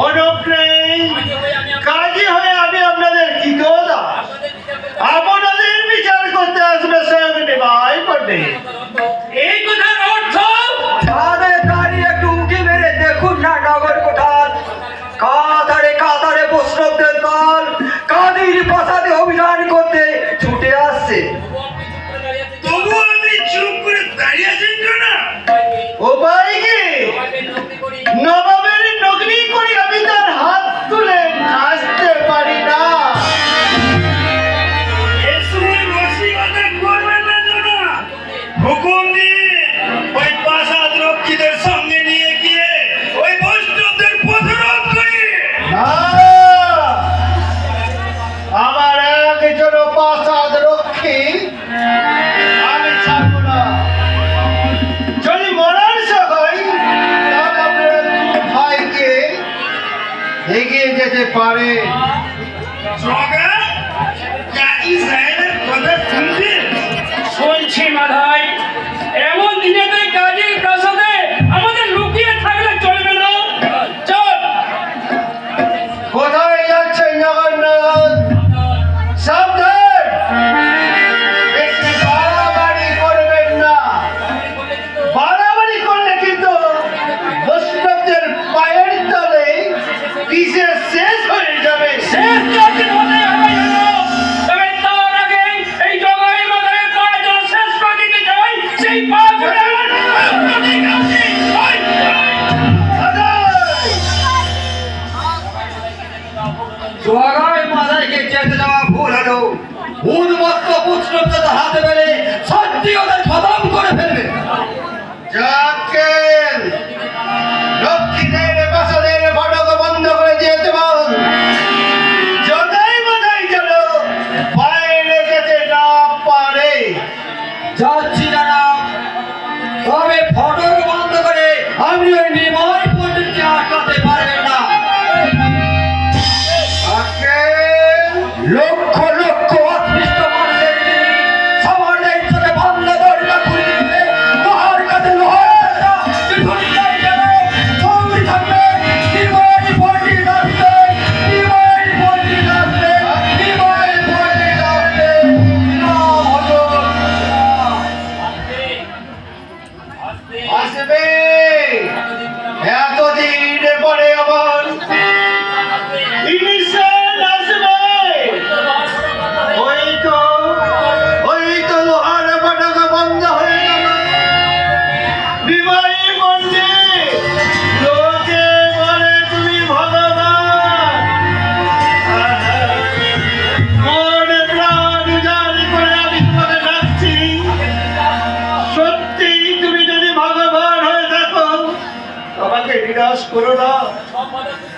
অনুপ নেই, কাজী হয়ে আমি আপনাদের কি দোদা, আপনাদের বিচার করতে আসবে স্বয়ং নিমাই পণ্ডিত। এই কথার অর্থ তাদের দাঁড়িয়ে একটু উঁকি মেরে দেখুন না নগর কোঠার কাতারে কাতারে বৈষ্ণবদের দল কাদির প্রাসাদে অভিযান করতে ছুটে আসছে। তবু আপনি চুপ করে দাঁড়িয়ে আছেন না? উপায় কি? নবাবের নগরী করে আমি তার হাত তুলে নাচতে পারি না। এই সময় রসিকতা করবেন না জনা। হুকুম দিয়ে ওই প্রাসাদ রক্ষীদের সঙ্গে নিয়ে গিয়ে ওই বৈষ্ণবদের প্রতিরোধ করি। আমার একজন প্রাসাদ রক্ষী আমি ছাড়বো না। যদি মরার হয় তাহলে আপনারা দু ভাইকে এগিয়ে যেতে পারে। জগা কাজী সাহেবের কথা শুনবে? শুনছি মাধাই, এমন দিনেতে কাজীর প্রাসাদে আমাদের লুকিয়ে থাকলে চলবে না। চল। কোথায় যাচ্ছেন জগন্নাথ? সাবধান, বেশি বাড়াবাড়ি করবেন না। বাড়াবাড়ি করলে কিন্তু বৈষ্ণবদের পায়ের তলে কিসে শেষ হয়ে যাবে। শেষ যতদিন হতে হবে যেন, তবে তার আগে এই জগাই মাথায় পা যেন শেষ করে দিতে চাই, সেই পা ধরে আমার প্রতীক আছে। ওই, জগাই মাথায়কে যেতে দেওয়া ভুল হলো। উন্মত্ত বৈষ্ণবদের হাতে পেলে সত্যি ওদের খতম করে ফেলবে। যাকেন লক্ষ্মীদের প্রাসাদের ফটক বন্ধ করে যেতে বল। জগাই মাথায় যেন বাইরে যেতে না পারে। যাচ্ছি যারা, তবে ফটক বন্ধ করে আপনি ওই নিমাই পণ্ডিতকে আটকাতে পারবেন না। লক্ষ লক্ষ অদৃষ্ট মানুষের তিনি সবার দায়িত্বকে বন্ধ দরজা খুলে দিতে লোহার কাছে লোহার দরজা যে ধরিয়াই গেল দৌড়ি থাকবে। নিমাই পণ্ডিত আসবে, নিমাই পণ্ডিত আসবে, নিমাই পণ্ডিত আসবে। নাম হলো আসবে। এতদিন পরে আবার ইনিশান আসবে। ওই তো লোহার ফটক বন্ধ হয়ে গেল। বিবাহী পণ্ডিত, লোকে বলে তুমি ভগবান। মন প্রাণ উজাড় করে আমি তোমাকে ডাকছি। সত্যি তুমি যদি ভগবান হয়ে থাকো আমাকে নিরাশ করো না।